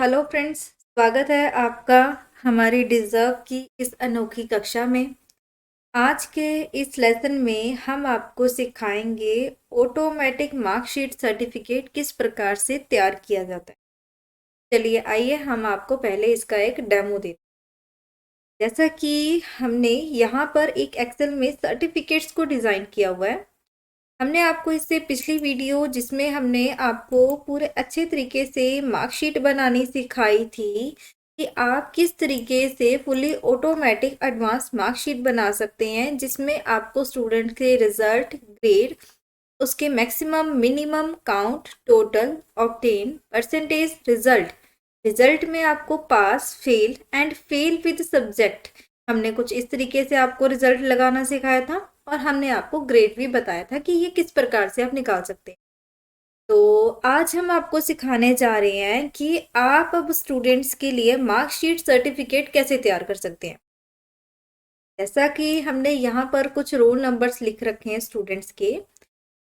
Hello friends, स्वागत है आपका हमारी डिज़र्व की इस अनोखी कक्षा में। आज के इस लेसन में हम आपको सिखाएंगे ऑटोमेटिक मार्कशीट सर्टिफिकेट किस प्रकार से तैयार किया जाता है। चलिए आइए हम आपको पहले इसका एक डेमो देते हैं। जैसा कि हमने यहाँ पर एक एक्सेल में सर्टिफिकेट्स को डिज़ाइन किया हुआ है। हमने आपको इससे पिछली वीडियो जिसमें हमने आपको पूरे अच्छे तरीके से मार्कशीट बनानी सिखाई थी कि आप किस तरीके से फुली ऑटोमेटिक एडवांस मार्कशीट बना सकते हैं, जिसमें आपको स्टूडेंट के रिजल्ट, ग्रेड, उसके maximum, minimum, count, total, obtain, percentage, result, result में आपको pass, fail and fail with subject, हमने कुछ इस तरीके से आपको रिजल्ट लगाना सिखाया था। और हमने आपको ग्रेड भी बताया था कि ये किस प्रकार से आप निकाल सकते हैं। तो आज हम आपको सिखाने जा रहे हैं कि आप अब स्टूडेंट्स के लिए मार्कशीट सर्टिफिकेट कैसे तैयार कर सकते हैं। जैसा कि हमने यहाँ पर कुछ रोल नंबर्स लिख रखे हैं स्टूडेंट्स के,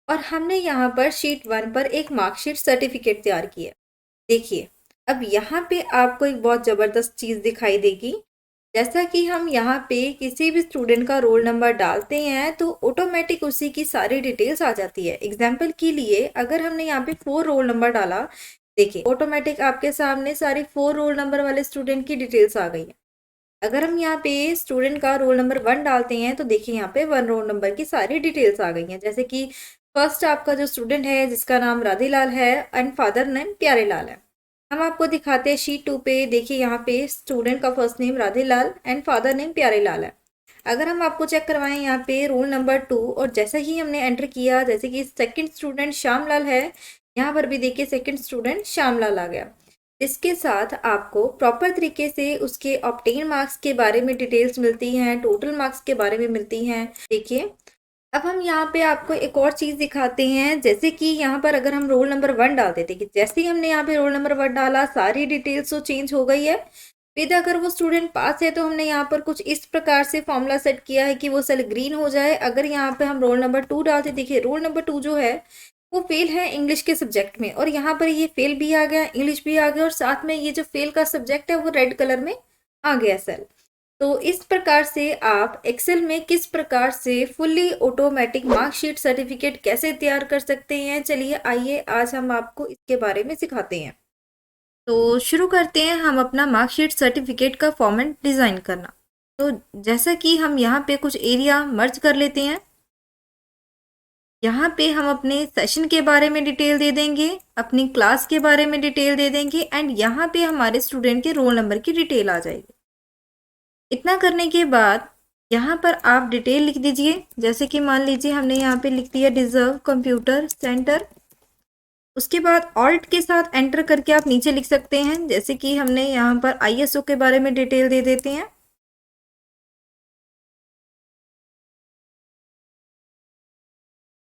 और हमने यहाँ पर शीट 1 पर एक मार्कशीट सर्टिफिकेट तैयार किया। देखिए, अब यहाँ पे आपको एक बहुत ज़बरदस्त चीज़ दिखाई देगी। जैसा कि हम यहाँ पे किसी भी स्टूडेंट का रोल नंबर डालते हैं तो ऑटोमेटिक उसी की सारी डिटेल्स आ जाती है। एग्जाम्पल के लिए अगर हमने यहाँ पे 4 रोल नंबर डाला, देखिए ऑटोमेटिक आपके सामने सारी 4 रोल नंबर वाले स्टूडेंट की डिटेल्स आ गई है। अगर हम यहाँ पे स्टूडेंट का रोल नंबर 1 डालते हैं तो देखिए यहाँ पे 1 रोल नंबर की सारी डिटेल्स आ गई हैं। जैसे कि फर्स्ट आपका जो स्टूडेंट है जिसका नाम राधेलाल है एंड फादर नेम प्यारेलाल है। हम आपको दिखाते हैं शीट 2 पे। देखिए यहाँ पे स्टूडेंट का first name Radhelal and father name Pyarelal है। अगर हम आपको चेक करवाएं यहाँ पे रोल नंबर 2, और जैसा ही हमने एंटर किया, जैसे कि सेकंड स्टूडेंट श्यामलाल है, यहाँ पर भी देखिए सेकंड स्टूडेंट श्यामलाल आ गया। इसके साथ आपको प्रॉपर तरीके से उसके ऑब्टेन मार्क्स के बारे में डिटेल्स मिलती हैं, टोटल मार्क्स के बारे में मिलती हैं। देखिए, अब हम यहाँ पे आपको एक और चीज़ दिखाते हैं। जैसे कि यहाँ पर अगर हम रोल नंबर 1 डाल देते कि जैसे ही हमने यहाँ पे रोल नंबर 1 डाला सारी डिटेल्स तो चेंज हो गई है। फिर अगर वो स्टूडेंट पास है तो हमने यहाँ पर कुछ इस प्रकार से फॉर्मूला सेट किया है कि वो सेल ग्रीन हो जाए। अगर यहाँ पे हम रोल नंबर 2 डालते, देखिए रोल नंबर 2 जो है वो फेल है इंग्लिश के सब्जेक्ट में, और यहाँ पर ये फेल भी आ गया, इंग्लिश भी आ गया, और साथ में ये जो फेल का सब्जेक्ट है वो रेड कलर में आ गया सेल। तो इस प्रकार से आप एक्सेल में किस प्रकार से फुल्ली ऑटोमेटिक मार्कशीट सर्टिफिकेट कैसे तैयार कर सकते हैं, चलिए आइए आज हम आपको इसके बारे में सिखाते हैं। तो शुरू करते हैं हम अपना मार्कशीट सर्टिफिकेट का फॉर्मेट डिज़ाइन करना। तो जैसा कि हम यहाँ पे कुछ एरिया मर्ज कर लेते हैं। यहाँ पे हम अपने सेशन के बारे में डिटेल दे देंगे, अपनी क्लास के बारे में डिटेल दे देंगे, एंड यहाँ पे हमारे स्टूडेंट के रोल नंबर की डिटेल आ जाएगी। इतना करने के बाद यहाँ पर आप डिटेल लिख दीजिए। जैसे कि मान लीजिए हमने यहाँ पे लिख दिया डिजर्व कंप्यूटर सेंटर। उसके बाद ऑल्ट के साथ एंटर करके आप नीचे लिख सकते हैं। जैसे कि हमने यहाँ पर आईएसओ के बारे में डिटेल दे देते हैं।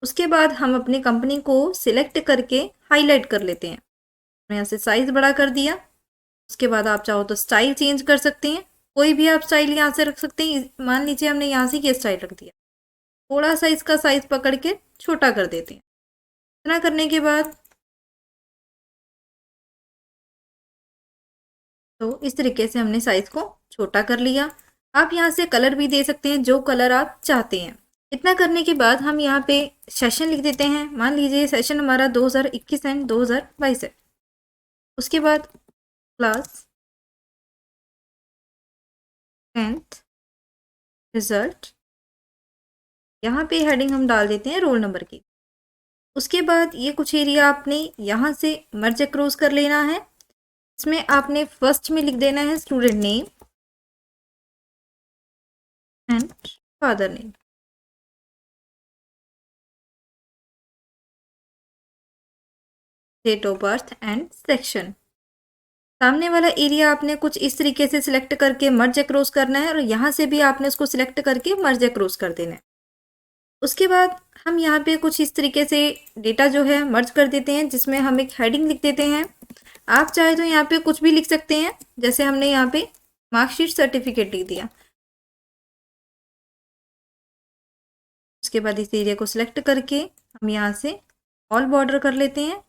उसके बाद हम अपनी कंपनी को सिलेक्ट करके हाईलाइट कर लेते हैं। यहाँ से साइज बड़ा कर दिया। उसके बाद आप चाहो तो स्टाइल चेंज कर सकते हैं, कोई भी आप स्टाइल यहाँ से रख सकते हैं। मान लीजिए हमने यहाँ से ये स्टाइल रख दिया, थोड़ा सा इसका साइज पकड़ के छोटा कर देते हैं। इतना करने के बाद तो इस तरीके से हमने साइज को छोटा कर लिया। आप यहाँ से कलर भी दे सकते हैं जो कलर आप चाहते हैं। इतना करने के बाद हम यहाँ पे सेशन लिख देते हैं। मान लीजिए सेशन हमारा 2021 एंड 2022 है। उसके बाद क्लास 10th रिजल्ट, यहाँ पे हेडिंग हम डाल देते हैं रोल नंबर की। उसके बाद ये कुछ एरिया आपने यहाँ से मर्ज क्रॉस कर लेना है। इसमें आपने फर्स्ट में लिख देना है student name and father name. Date of birth and section. सामने वाला एरिया आपने कुछ इस तरीके से सिलेक्ट करके मर्ज क्रॉस करना है, और यहाँ से भी आपने उसको सिलेक्ट करके मर्ज क्रॉस कर देना है। उसके बाद हम यहाँ पे कुछ इस तरीके से डेटा जो है मर्ज कर देते हैं, जिसमें हम एक हेडिंग लिख देते हैं। आप चाहे तो यहाँ पे कुछ भी लिख सकते हैं, जैसे हमने यहाँ पे मार्कशीट सर्टिफिकेट लिख दिया। उसके बाद इस एरिया को सिलेक्ट करके हम यहाँ से ऑल बॉर्डर कर लेते हैं।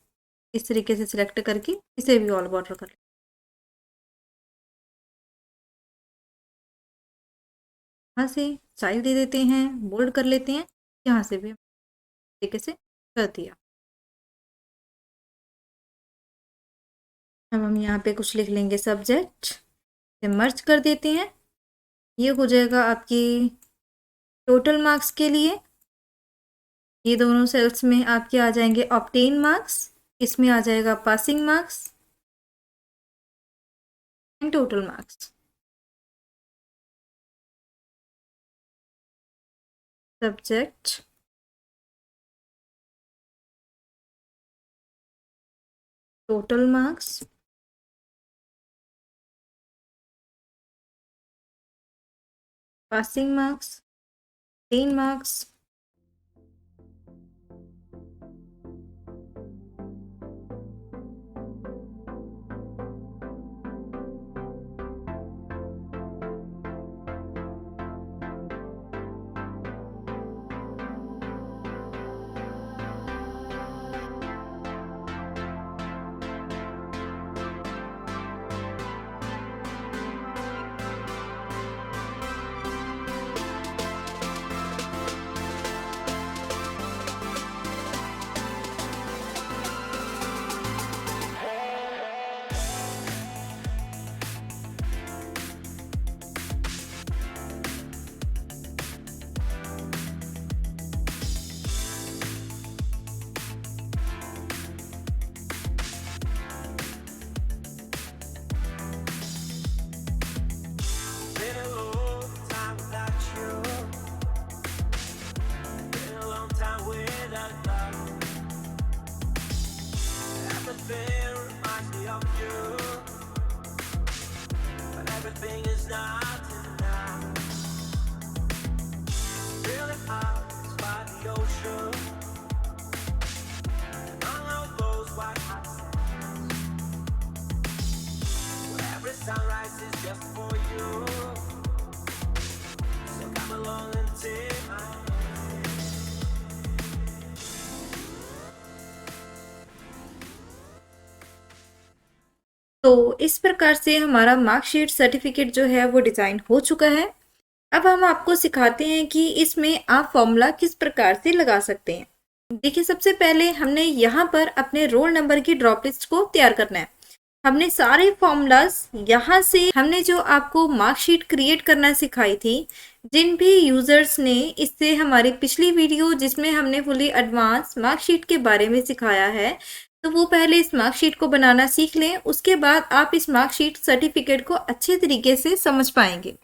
इस तरीके से सिलेक्ट करके इसे भी ऑल बॉर्डर कर लेते हैं। यहाँ से स्टाइल दे देते हैं, बोल्ड कर लेते हैं, यहाँ से भी तरीके से कर दिया। अब हम यहाँ पे कुछ लिख लेंगे सब्जेक्ट, से मर्ज कर देते हैं। ये हो जाएगा आपकी टोटल मार्क्स के लिए। ये दोनों सेल्स में आपके आ जाएंगे ऑब्टेन मार्क्स, इसमें आ जाएगा passing marks and total marks. Subject, total marks, passing marks, 10 marks. तो इस प्रकार से हमारा मार्कशीट सर्टिफिकेट जो है वो डिज़ाइन हो चुका है। अब हम आपको सिखाते हैं कि इसमें आप फॉर्मूला किस प्रकार से लगा सकते हैं। देखिए, सबसे पहले हमने यहाँ पर अपने रोल नंबर की ड्रॉप लिस्ट को तैयार करना है। हमने सारे फॉर्मूलाज यहाँ से, हमने जो आपको मार्कशीट क्रिएट करना सिखाई थी, जिन भी यूजर्स ने इससे हमारी पिछली वीडियो जिसमें हमने फुली एडवांस मार्कशीट के बारे में सिखाया है, तो वो पहले इस मार्कशीट को बनाना सीख लें। उसके बाद आप इस मार्कशीट सर्टिफिकेट को अच्छे तरीके से समझ पाएंगे।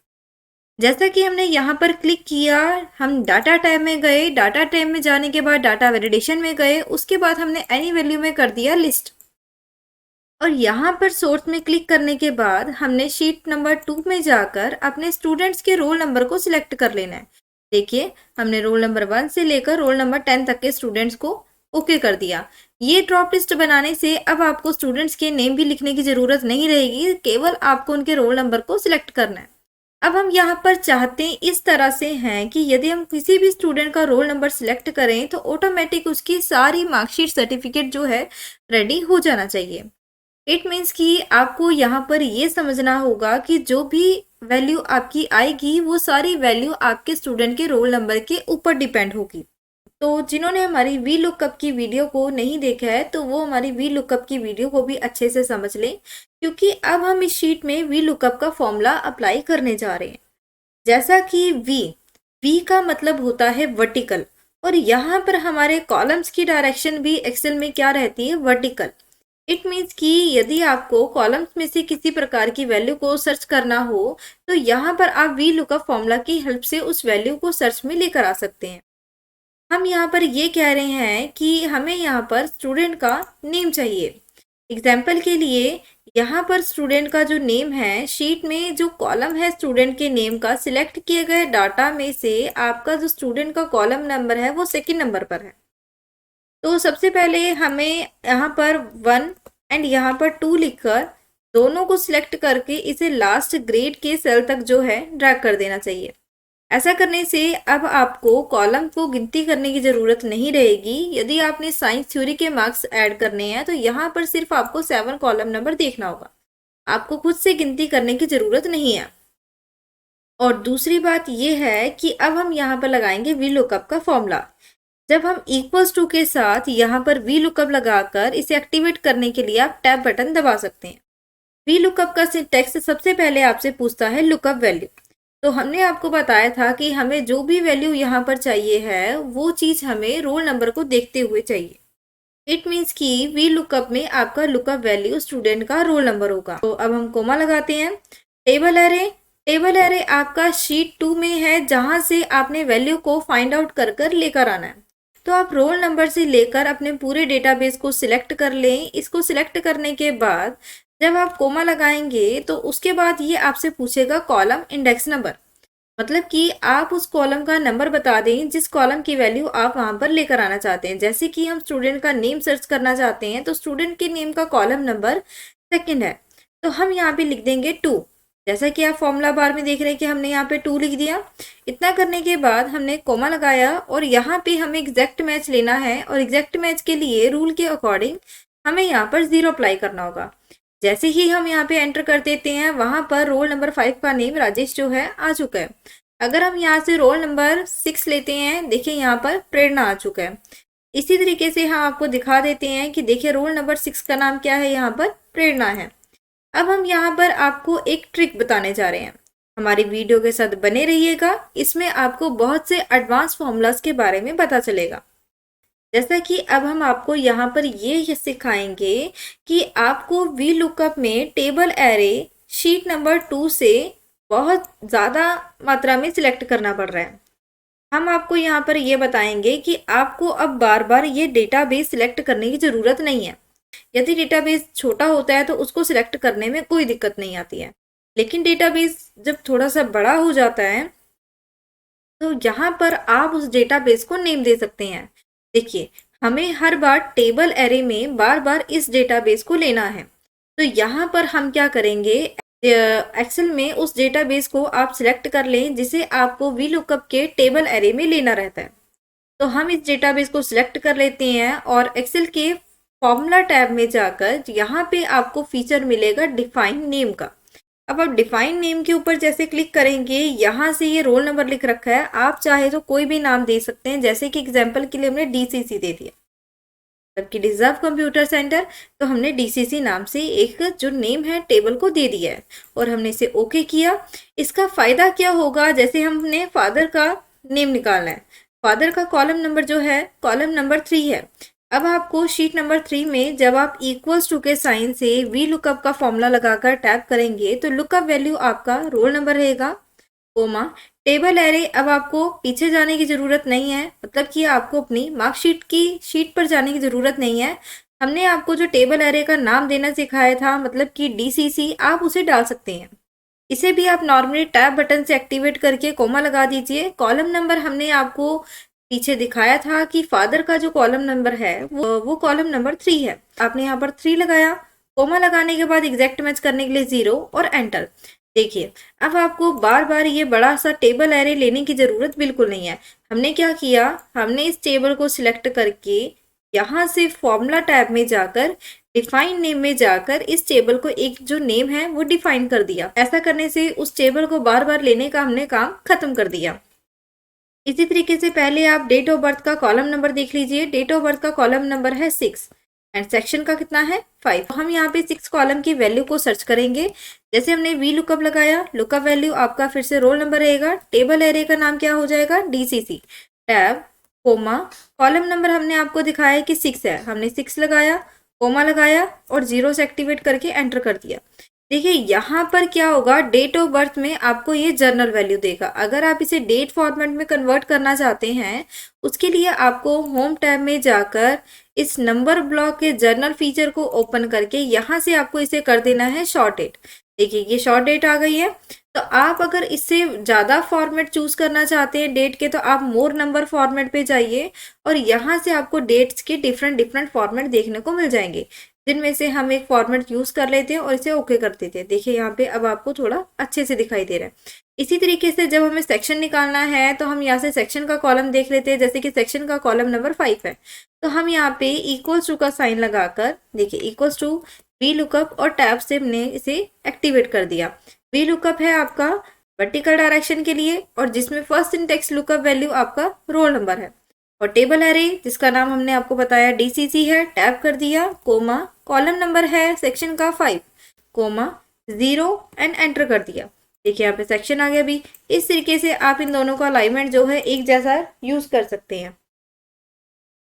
जैसा कि हमने यहाँ पर क्लिक किया, हम डाटा टैब में गए, डाटा टैब में जाने के बाद डाटा वैलिडेशन में गए, उसके बाद हमने एनी वैल्यू में कर दिया लिस्ट, और यहाँ पर सोर्स में क्लिक करने के बाद हमने शीट नंबर 2 में जाकर अपने स्टूडेंट्स के रोल नंबर को सिलेक्ट कर लेना है। देखिए, हमने रोल नंबर 1 से लेकर रोल नंबर 10 तक के स्टूडेंट्स को ओके कर दिया। ये ड्रॉप लिस्ट बनाने से अब आपको स्टूडेंट्स के नेम भी लिखने की ज़रूरत नहीं रहेगी, केवल आपको उनके रोल नंबर को सिलेक्ट करना है। अब हम यहाँ पर चाहते हैं इस तरह से हैं कि यदि हम किसी भी स्टूडेंट का रोल नंबर सिलेक्ट करें तो ऑटोमेटिक उसकी सारी मार्कशीट सर्टिफिकेट जो है रेडी हो जाना चाहिए। इट मीन्स कि आपको यहाँ पर ये समझना होगा कि जो भी वैल्यू आपकी आएगी वो सारी वैल्यू आपके स्टूडेंट के रोल नंबर के ऊपर डिपेंड होगी। तो जिन्होंने हमारी वी लुकअप की वीडियो को नहीं देखा है तो वो हमारी वी लुकअप की वीडियो को भी अच्छे से समझ लें, क्योंकि अब हम इस शीट में वी लुकअप का फॉर्मूला अप्लाई करने जा रहे हैं। जैसा कि वी का मतलब होता है वर्टिकल, और यहाँ पर हमारे कॉलम्स की डायरेक्शन भी एक्सेल में क्या रहती है, वर्टिकल। इट मीन्स कि यदि आपको कॉलम्स में से किसी प्रकार की वैल्यू को सर्च करना हो तो यहाँ पर आप वी लुकअप फॉर्मूला की हेल्प से उस वैल्यू को सर्च में लेकर आ सकते हैं। हम यहाँ पर ये कह रहे हैं कि हमें यहाँ पर स्टूडेंट का नेम चाहिए। एग्जाम्पल के लिए यहाँ पर स्टूडेंट का जो नेम है, शीट में जो कॉलम है स्टूडेंट के नेम का, सिलेक्ट किए गए डाटा में से आपका जो स्टूडेंट का कॉलम नंबर है वो सेकंड नंबर पर है। तो सबसे पहले हमें यहाँ पर 1 एंड यहाँ पर 2 लिखकर दोनों को सिलेक्ट करके इसे लास्ट ग्रेड के सेल तक जो है ड्रैग कर देना चाहिए। ऐसा करने से अब आपको कॉलम को गिनती करने की ज़रूरत नहीं रहेगी। यदि आपने साइंस थ्योरी के मार्क्स ऐड करने हैं तो यहाँ पर सिर्फ आपको 7 कॉलम नंबर देखना होगा, आपको खुद से गिनती करने की ज़रूरत नहीं है। और दूसरी बात ये है कि अब हम यहाँ पर लगाएंगे वी लुकअप का फॉर्मूला। जब हम इक्वल्स टू के साथ यहाँ पर वी लुकअप लगाकर इसे एक्टिवेट करने के लिए आप टैब बटन दबा सकते हैं। वी लुकअप का सिंटैक्स सबसे पहले आपसे पूछता है लुकअप वैल्यू। तो हमने आपको बताया था कि हमें जो भी वैल्यू यहाँ पर चाहिए है वो चीज़ हमें रोल नंबर को देखते हुए चाहिए। इट मीन्स कि वी लुकअप में आपका लुकअप वैल्यू स्टूडेंट का रोल नंबर होगा। तो अब हम कोमा लगाते हैं। टेबल एरे आपका शीट 2 में है, जहां से आपने वैल्यू को फाइंड आउट कर कर लेकर आना है। तो आप रोल नंबर से लेकर अपने पूरे डेटाबेस को सिलेक्ट कर लें। इसको सिलेक्ट करने के बाद जब आप कोमा लगाएंगे तो उसके बाद ये आपसे पूछेगा कॉलम इंडेक्स नंबर, मतलब कि आप उस कॉलम का नंबर बता दें जिस कॉलम की वैल्यू आप वहां पर लेकर आना चाहते हैं। जैसे कि हम स्टूडेंट का नेम सर्च करना चाहते हैं तो स्टूडेंट के नेम का कॉलम नंबर सेकंड है, तो हम यहाँ पे लिख देंगे 2। जैसा कि आप फॉर्मूला बार में देख रहे हैं कि हमने यहाँ पे 2 लिख दिया। इतना करने के बाद हमने कोमा लगाया और यहाँ पे हमें एग्जैक्ट मैच लेना है, और एग्जैक्ट मैच के लिए रूल के अकॉर्डिंग हमें यहाँ पर 0 अप्लाई करना होगा। जैसे ही हम यहाँ पे एंटर कर देते हैं वहां पर रोल नंबर 5 का नेम राजेश जो है आ चुका है। अगर हम यहाँ से रोल नंबर 6 लेते हैं, देखिए यहाँ पर प्रेरणा आ चुका है। इसी तरीके से हम आपको दिखा देते हैं कि देखिए रोल नंबर 6 का नाम क्या है, यहाँ पर प्रेरणा है। अब हम यहाँ पर आपको एक ट्रिक बताने जा रहे हैं, हमारी वीडियो के साथ बने रहिएगा। इसमें आपको बहुत से एडवांस फॉर्मूलाज के बारे में पता चलेगा। जैसा कि अब हम आपको यहाँ पर ये सिखाएंगे कि आपको वी लुकअप में टेबल एरे शीट नंबर 2 से बहुत ज़्यादा मात्रा में सिलेक्ट करना पड़ रहा है। हम आपको यहाँ पर ये बताएंगे कि आपको अब बार बार ये डेटाबेस सिलेक्ट करने की ज़रूरत नहीं है। यदि डेटाबेस छोटा होता है तो उसको सिलेक्ट करने में कोई दिक्कत नहीं आती है, लेकिन डेटाबेस जब थोड़ा सा बड़ा हो जाता है तो यहाँ पर आप उस डेटाबेस को नेम दे सकते हैं। देखिए हमें हर बार टेबल एरे में बार बार इस डेटाबेस को लेना है, तो यहाँ पर हम क्या करेंगे, एक्सेल में उस डेटाबेस को आप सिलेक्ट कर लें जिसे आपको वी लुकअप के टेबल एरे में लेना रहता है। तो हम इस डेटाबेस को सिलेक्ट कर लेते हैं और एक्सेल के फॉर्मूला टैब में जाकर यहाँ पे आपको फीचर मिलेगा डिफाइन नेम का। अब आप डिफाइन नेम के ऊपर जैसे क्लिक करेंगे, यहाँ से ये रोल नंबर लिख रखा है, आप चाहे तो कोई भी नाम दे सकते हैं। जैसे कि एग्जांपल के लिए हमने डीसीसी दे दिया, जबकि डिजर्व कंप्यूटर सेंटर, तो हमने डीसीसी नाम से एक जो नेम है टेबल को दे दिया है और हमने इसे ओके किया। इसका फायदा क्या होगा, जैसे हमने फादर का नेम निकालना है, फादर का कॉलम नंबर जो है कॉलम नंबर 3 है। अब आपको शीट नंबर 3 में जब आप इक्वल्स टू के साइन से वी लुकअप का फॉर्मूला लगाकर टैप करेंगे तो लुकअप वैल्यू आपका रोल नंबर रहेगा, कोमा टेबल एरे। अब आपको पीछे जाने की ज़रूरत नहीं है, मतलब कि आपको अपनी मार्कशीट की शीट पर जाने की ज़रूरत नहीं है। हमने आपको जो टेबल एरे का नाम देना सिखाया था, मतलब कि डीसीसी, आप उसे डाल सकते हैं। इसे भी आप नॉर्मली टैब बटन से एक्टिवेट करके कोमा लगा दीजिए। कॉलम नंबर हमने आपको पीछे दिखाया था कि फादर का जो कॉलम नंबर है वो कॉलम नंबर 3 है। आपने यहाँ पर 3 लगाया, कोमा लगाने के बाद एग्जैक्ट मैच करने के लिए 0 और एंटर। देखिए अब आपको बार बार ये बड़ा सा टेबल एरे लेने की ज़रूरत बिल्कुल नहीं है। हमने क्या किया, हमने इस टेबल को सिलेक्ट करके यहाँ से फॉर्मूला टैब में जाकर डिफाइन नेम में जाकर इस टेबल को एक जो नेम है वो डिफाइन कर दिया। ऐसा करने से उस टेबल को बार बार लेने का हमने काम खत्म कर दिया। इसी तरीके से पहले आप डेट ऑफ बर्थ का कॉलम नंबर देख लीजिए। डेट ऑफ बर्थ का कॉलम नंबर है 6 एंड सेक्शन का कितना है 5। हम यहाँ पे 6 कॉलम की वैल्यू को सर्च करेंगे। जैसे हमने वी लुकअप लगाया, लुकअप वैल्यू आपका फिर से रोल नंबर रहेगा, टेबल एरे का नाम क्या हो जाएगा DCC, tab comma, column number हमने आपको दिखाया कि 6 है, हमने 6 लगाया, कोमा लगाया और 0 से एक्टिवेट करके एंटर कर दिया। देखिए यहाँ पर क्या होगा, डेट ऑफ बर्थ में आपको ये जर्नल वैल्यू देगा। अगर आप इसे डेट फॉर्मेट में कन्वर्ट करना चाहते हैं उसके लिए आपको होम टैब में जाकर इस नंबर ब्लॉक के जर्नल फीचर को ओपन करके यहाँ से आपको इसे कर देना है शॉर्ट डेट। देखिए ये शॉर्ट डेट आ गई है। तो आप अगर इससे ज़्यादा फॉर्मेट चूज करना चाहते हैं डेट के, तो आप मोर नंबर फॉर्मेट पे जाइए और यहाँ से आपको डेट्स के डिफरेंट फॉर्मेट देखने को मिल जाएंगे, जिनमें से हम एक फॉर्मेट यूज कर लेते हैं और इसे ओके कर देते हैं। देखिए यहाँ पे अब आपको थोड़ा अच्छे से दिखाई दे रहा है। इसी तरीके से जब हमें सेक्शन निकालना है तो हम यहाँ से सेक्शन का कॉलम देख लेते हैं। जैसे कि सेक्शन का कॉलम नंबर 5 है, तो हम यहाँ पे इक्वल्स टू का साइन लगाकर, देखिए इक्वल्स टू वी लुकअप और टैब से हमने इसे एक्टिवेट कर दिया। वी लुकअप है आपका वर्टिकल डायरेक्शन के लिए, और जिसमें first in text lookup value आपका रोल नंबर है। और टेबल एरे जिसका नाम हमने आपको बताया डीसीसी है, टैप कर दिया, कोमा, कॉलम नंबर है सेक्शन का 5, कोमा 0 एंड एंटर कर दिया। देखिए यहाँ पे सेक्शन आ गया। भी इस तरीके से आप इन दोनों का अलाइनमेंट जो है एक जैसा यूज कर सकते हैं।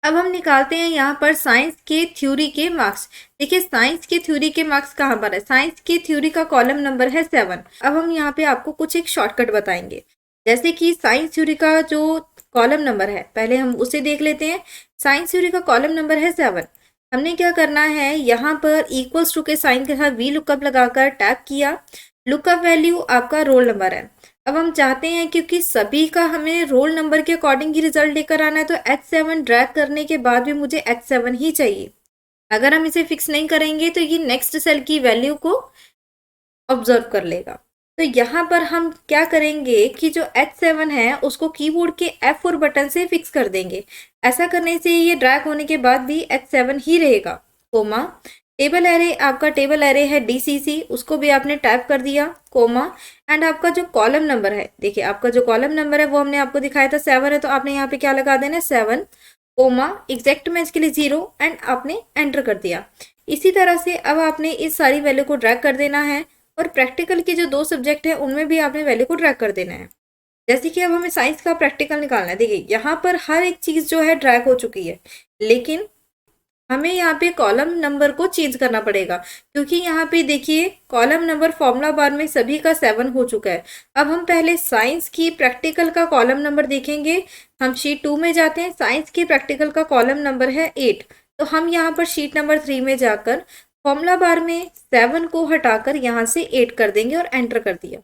अब हम निकालते हैं यहाँ पर साइंस के थ्योरी के मार्क्स। देखिए साइंस के थ्योरी के मार्क्स कहाँ पर है, साइंस की थ्योरी का कॉलम नंबर है 7। अब हम यहाँ पे आपको कुछ एक शॉर्टकट बताएंगे, जैसे कि साइंस थ्योरी का जो कॉलम नंबर है पहले हम उसे देख लेते हैं। साइंस थ्योरी का कॉलम नंबर है 7। हमने क्या करना है, यहाँ पर इक्वल्स टू के साइन के साथ वी लुकअप लगाकर टैप किया, लुकअप वैल्यू आपका रोल नंबर है। अब हम चाहते हैं क्योंकि सभी का हमें रोल नंबर के अकॉर्डिंग ही रिजल्ट लेकर आना है, तो H7 ड्रैग करने के बाद भी मुझे H7 ही चाहिए। अगर हम इसे फिक्स नहीं करेंगे तो ये नेक्स्ट सेल की वैल्यू को ऑब्जर्व कर लेगा। तो यहाँ पर हम क्या करेंगे कि जो H7 है उसको कीबोर्ड के F4 बटन से फिक्स कर देंगे। ऐसा करने से ये ड्रैग होने के बाद भी H7 ही रहेगा। कोमा, टेबल एरे, आपका टेबल एरे है डीसीसी, उसको भी आपने टैप कर दिया, कोमा, एंड आपका जो कॉलम नंबर है, देखिए आपका जो कॉलम नंबर है वो हमने आपको दिखाया था 7 है, तो आपने यहाँ पे क्या लगा देना है 7, कोमा, एग्जैक्ट मैच के लिए 0 एंड आपने एंटर कर दिया। इसी तरह से अब आपने इस सारी वैल्यू को ड्रैग कर देना है, और प्रैक्टिकल के जो 2 सब्जेक्ट है उनमें भी आपने वैल्यू को ड्रैग कर देना है। जैसे कि अब हमें साइंस का प्रैक्टिकल निकालना है। देखिए यहाँ पर हर एक चीज़ जो है ड्रैग हो चुकी है, लेकिन हमें यहाँ पे कॉलम नंबर को चेंज करना पड़ेगा, क्योंकि यहाँ पे देखिए कॉलम नंबर फॉर्मूला बार में सभी का 7 हो चुका है। अब हम पहले साइंस की प्रैक्टिकल का कॉलम नंबर देखेंगे। हम शीट 2 में जाते हैं, साइंस की प्रैक्टिकल का कॉलम नंबर है 8, तो हम यहाँ पर शीट नंबर 3 में जाकर फॉर्मूला बार में 7 को हटाकर यहाँ से 8 कर देंगे और एंटर कर दिया।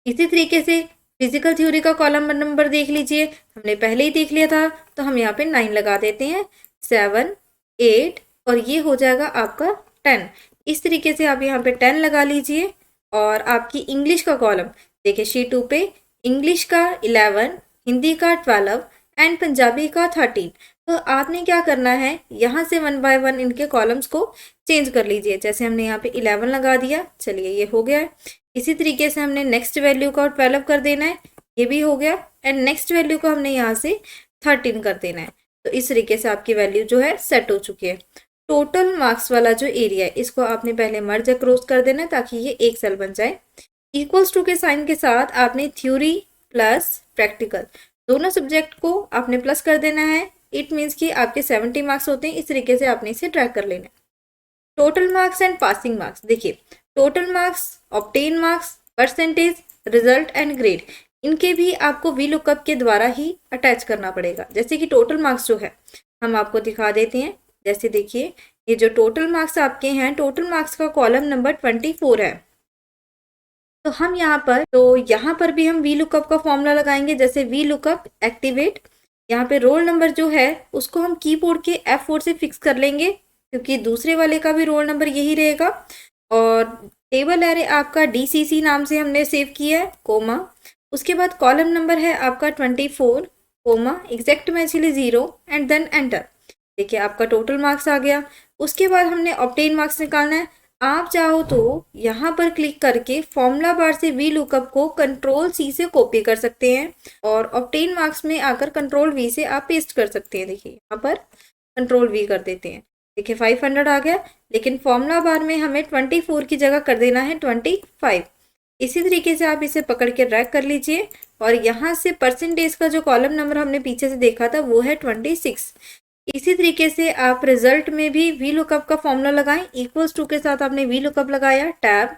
इसी तरीके से फिजिकल थ्योरी का कॉलम नंबर देख लीजिए, हमने पहले ही देख लिया था, तो हम यहाँ पे 9 लगा देते हैं, 7, 8 और ये हो जाएगा आपका 10। इस तरीके से आप यहाँ पे 10 लगा लीजिए। और आपकी इंग्लिश का कॉलम देखिए शीट 2 पे इंग्लिश का 11, हिंदी का 12 एंड पंजाबी का 13। तो आपने क्या करना है, यहाँ से 1 बाय 1 इनके कॉलम्स को चेंज कर लीजिए। जैसे हमने यहाँ पे 11 लगा दिया, चलिए ये हो गया है। इसी तरीके से हमने नेक्स्ट वैल्यू का 12 कर देना है, ये भी हो गया, एंड नेक्स्ट वैल्यू को हमने यहाँ से 13 कर देना है। तो इस तरीके से आपकी वैल्यू जो है सेट हो चुकी है। टोटल मार्क्स वाला जो एरिया है इसको आपने पहले मर्ज अक्रॉस कर देना है ताकि ये एक सेल बन जाए। इक्वल्स टू के साइन के साथ आपने थ्योरी प्लस प्रैक्टिकल दोनों सब्जेक्ट को आपने प्लस कर देना है। इट मीन्स कि आपके 70 मार्क्स होते हैं। इस तरीके से आपने इसे ट्रैक कर लेना है। Total marks and passing marks, देखिए total marks, obtain marks, percentage, result and grade, इनके भी आपको वी लुकअप के द्वारा ही अटैच करना पड़ेगा। जैसे कि टोटल मार्क्स जो है हम आपको दिखा देते हैं। जैसे देखिए ये जो टोटल मार्क्स आपके हैं, टोटल मार्क्स का कॉलम नंबर 24 है, तो हम यहाँ पर भी हम वी लुकअप का फॉर्मूला लगाएंगे। जैसे वी लुकअप एक्टिवेट, यहाँ पे रोल नंबर जो है उसको हम कीबोर्ड के F4 से फिक्स कर लेंगे, क्योंकि दूसरे वाले का भी रोल नंबर यही रहेगा। और टेबल एरे आपका DCC नाम से हमने सेव किया है, कोमा, उसके बाद कॉलम नंबर है आपका 24, कोमा, एग्जैक्ट मैच के लिए 0 एंड देन एंटर। देखिए आपका टोटल मार्क्स आ गया। उसके बाद हमने ऑब्टेन मार्क्स निकालना है। आप चाहो तो यहाँ पर क्लिक करके फॉर्मूला बार से वी लुकअप को कंट्रोल C से कॉपी कर सकते हैं और ऑब्टेन मार्क्स में आकर कंट्रोल V से आप पेस्ट कर सकते हैं। देखिए यहाँ पर कंट्रोल V कर देते हैं, देखिए 500 आ गया, लेकिन फॉर्मूला बार में हमें 24 की जगह कर देना है 25। इसी तरीके से आप इसे पकड़ के ड्रैग कर लीजिए और यहाँ से परसेंटेज का जो कॉलम नंबर हमने पीछे से देखा था वो है 26। इसी तरीके से आप रिजल्ट में भी वी लुकअप का फॉर्मूला लगाएं। इक्वल्स टू के साथ आपने वी लुकअप लगाया, टैब,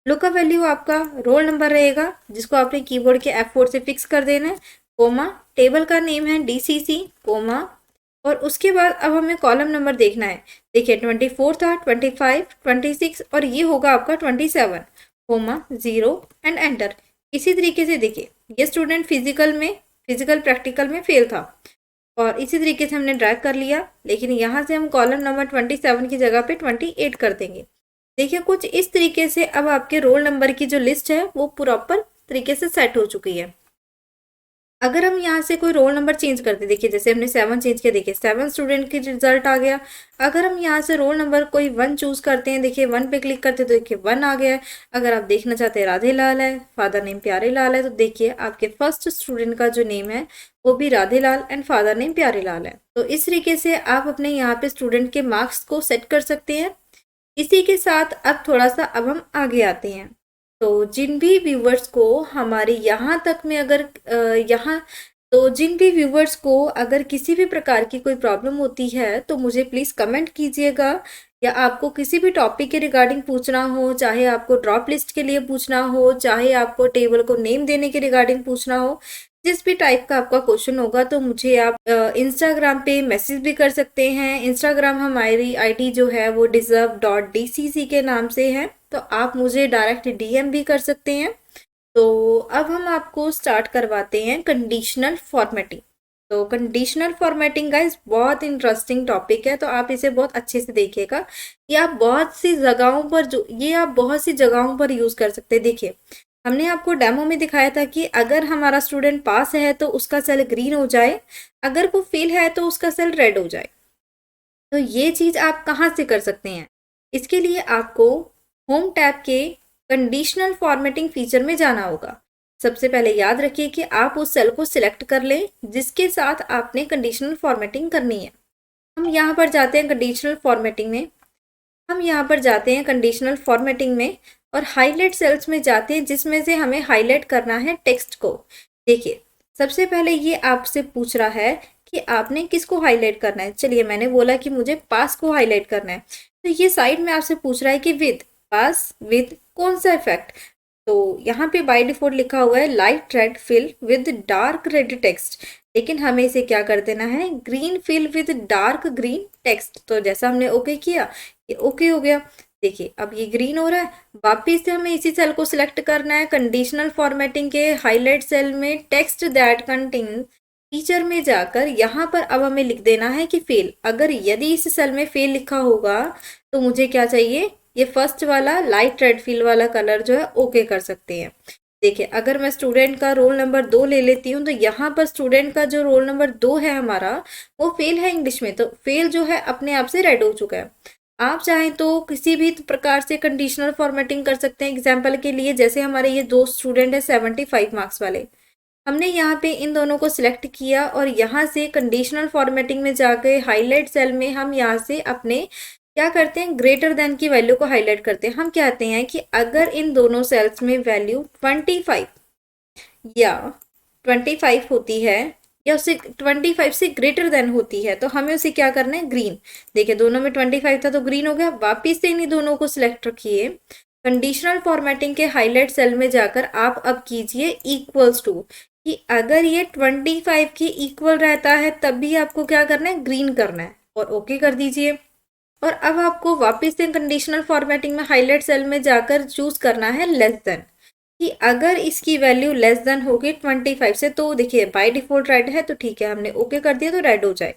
लुकअप वैल्यू आपका रोल नंबर रहेगा जिसको आपने कीबोर्ड के F4 से फिक्स कर देना है, कोमा, टेबल का नेम है DCC, कोमा, और उसके बाद अब हमें कॉलम नंबर देखना है। देखिए 24 था, 25, 26 और ये होगा आपका 27, कोमा, 0 एंड एंटर। इसी तरीके से देखिए ये स्टूडेंट फिजिकल प्रैक्टिकल में फेल था और इसी तरीके से हमने ड्रैग कर लिया, लेकिन यहाँ से हम कॉलम नंबर 27 की जगह पे 28 कर देंगे। देखिए कुछ इस तरीके से अब आपके रोल नंबर की जो लिस्ट है वो प्रॉपर तरीके से सेट हो चुकी है। अगर हम यहाँ से कोई रोल नंबर चेंज करते, देखिए जैसे हमने 7 चेंज किया, देखिए 7 स्टूडेंट की रिजल्ट आ गया। अगर हम यहाँ से रोल नंबर कोई 1 चूज करते हैं, देखिए 1 पे क्लिक करते हैं तो देखिए 1 आ गया है। अगर आप देखना चाहते हैं राधे लाल है, फादर नेम प्यारे लाल है, तो देखिए आपके फर्स्ट स्टूडेंट का जो नेम है वो भी राधे लाल एंड फादर नेम प्यारे लाल है। तो इस तरीके से आप अपने यहाँ पे स्टूडेंट के मार्क्स को सेट कर सकते हैं। इसी के साथ अब हम आगे आते हैं। तो जिन भी व्यूवर्स को हमारे यहाँ तक में अगर यहाँ तो जिन भी व्यूवर्स को अगर किसी भी प्रकार की कोई प्रॉब्लम होती है तो मुझे प्लीज़ कमेंट कीजिएगा, या आपको किसी भी टॉपिक के रिगार्डिंग पूछना हो, चाहे आपको ड्रॉप लिस्ट के लिए पूछना हो, चाहे आपको टेबल को नेम देने के रिगार्डिंग पूछना हो, जिस भी टाइप का आपका क्वेश्चन होगा तो मुझे आप इंस्टाग्राम पे मैसेज भी कर सकते हैं। इंस्टाग्राम हमारी आईडी जो है वो deserve.dcc के नाम से है, तो आप मुझे डायरेक्ट डीएम भी कर सकते हैं। तो अब हम आपको स्टार्ट करवाते हैं कंडीशनल फॉर्मेटिंग। तो कंडीशनल फॉर्मेटिंग गाइस बहुत इंटरेस्टिंग टॉपिक है, तो आप इसे बहुत अच्छे से देखिएगा। ये आप बहुत सी जगहों पर यूज कर सकते हैं। देखिए हमने आपको डेमो में दिखाया था कि अगर हमारा स्टूडेंट पास है तो उसका सेल ग्रीन हो जाए, अगर वो फेल है तो उसका सेल रेड हो जाए। तो ये चीज आप कहाँ से कर सकते हैं? इसके लिए आपको होम टैब के कंडीशनल फॉर्मेटिंग फीचर में जाना होगा। सबसे पहले याद रखिए कि आप उस सेल को सिलेक्ट कर लें जिसके साथ आपने कंडीशनल फॉर्मेटिंग करनी है। हम यहाँ पर जाते हैं कंडीशनल फॉर्मेटिंग में और हाईलाइट सेल्स में जाते हैं जिसमें से हमें हाईलाइट करना है टेक्स्ट को। देखिए सबसे पहले ये आपसे पूछ रहा है कि आपने किसको हाईलाइट करना है। चलिए मैंने बोला कि मुझे पास को हाईलाइट करना है, तो ये साइड में आपसे पूछ रहा है कि विद कौन सा इफेक्ट। तो यहाँ पे बाय डिफॉल्ट लिखा हुआ है light red fill with dark red text, लेकिन हमें इसे क्या कर देना है, green fill with dark green text. तो जैसा हमने ओके किया ये ओके हो गया। देखिए अब ये ग्रीन हो रहा है। वापिस से हमें इसी सेल को सिलेक्ट करना है, कंडीशनल फॉर्मेटिंग के हाईलाइट सेल में टेक्स्ट दैट कंटेन फीचर में जाकर यहाँ पर अब हमें लिख देना है कि फेल। अगर यदि इस सेल में फेल लिखा होगा तो मुझे क्या चाहिए, ये फर्स्ट वाला लाइट रेड फिल वाला कलर जो है ओके कर सकते हैं। देखिए अगर मैं स्टूडेंट का रोल नंबर 2 ले लेती हूँ तो यहाँ पर स्टूडेंट का जो रोल नंबर 2 है हमारा वो फेल है इंग्लिश में, तो फेल जो है अपने आप से रेड हो चुका है। आप चाहें तो किसी भी प्रकार से कंडीशनल फॉर्मेटिंग कर सकते हैं। एग्जाम्पल के लिए जैसे हमारे ये 2 स्टूडेंट है 75 मार्क्स वाले, हमने यहाँ पे इन दोनों को सिलेक्ट किया और यहाँ से कंडीशनल फॉर्मेटिंग में जाके हाईलाइट सेल में हम यहाँ से अपने क्या करते हैं, ग्रेटर देन की वैल्यू को हाईलाइट करते हैं। हम कहते हैं कि अगर इन दोनों सेल्स में वैल्यू 25 होती है या उससे 25 से ग्रेटर देन होती है तो हमें उसे क्या करना है, ग्रीन। देखिए दोनों में 25 था तो ग्रीन हो गया। वापिस से इन्हीं दोनों को सिलेक्ट रखिए, कंडीशनल फॉर्मेटिंग के हाईलाइट सेल में जाकर आप अब कीजिए इक्वल्स टू, कि अगर ये 25 के इक्वल रहता है तब भी आपको क्या करना है, ग्रीन करना है और ओके कर दीजिए। और अब आपको वापस से कंडीशनल फॉर्मेटिंग में हाईलाइट सेल में जाकर चूज करना है लेस देन, कि अगर इसकी वैल्यू लेस देन होगी 25 से तो देखिए बाय डिफॉल्ट रेड है तो ठीक है, हमने ओके कर दिया तो रेड हो जाए।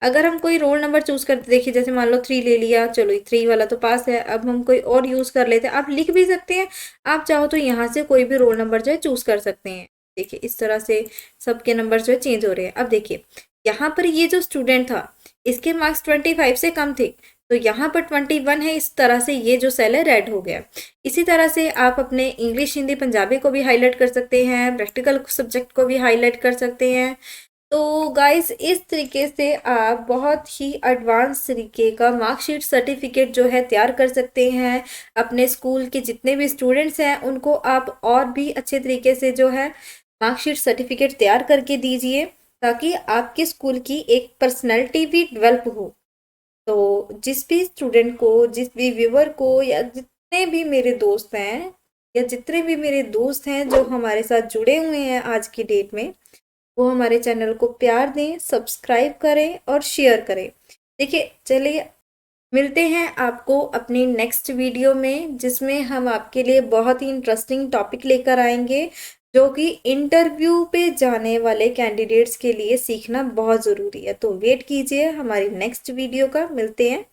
अगर हम कोई रोल नंबर चूज करते, देखिए जैसे मान लो 3 ले लिया, चलो 3 वाला तो पास है, अब हम कोई और यूज कर लेते हैं। आप लिख भी सकते हैं, आप चाहो तो यहाँ से कोई भी रोल नंबर जो है चूज कर सकते हैं। देखिए इस तरह से सबके नंबर जो है चेंज हो रहे हैं। अब देखिए यहाँ पर ये जो स्टूडेंट था इसके मार्क्स 25 से कम थे तो यहाँ पर 21 है, इस तरह से ये जो सेल है रेड हो गया। इसी तरह से आप अपने इंग्लिश हिंदी पंजाबी को भी हाईलाइट कर सकते हैं, प्रैक्टिकल सब्जेक्ट को भी हाईलाइट कर सकते हैं। तो गाइस इस तरीके से आप बहुत ही एडवांस तरीके का मार्कशीट सर्टिफिकेट जो है तैयार कर सकते हैं। अपने स्कूल के जितने भी स्टूडेंट्स हैं उनको आप और भी अच्छे तरीके से जो है मार्कशीट सर्टिफिकेट तैयार करके दीजिए, ताकि आपके स्कूल की एक पर्सनैलिटी भी डेवलप हो। तो जिस भी स्टूडेंट को, जिस भी व्यूवर को, या जितने भी मेरे दोस्त हैं जो हमारे साथ जुड़े हुए हैं आज की डेट में, वो हमारे चैनल को प्यार दें, सब्सक्राइब करें और शेयर करें। देखिए चलिए मिलते हैं आपको अपनी नेक्स्ट वीडियो में, जिसमें हम आपके लिए बहुत ही इंटरेस्टिंग टॉपिक लेकर आएंगे जो कि इंटरव्यू पे जाने वाले कैंडिडेट्स के लिए सीखना बहुत ज़रूरी है। तो वेट कीजिए हमारी नेक्स्ट वीडियो का। मिलते हैं।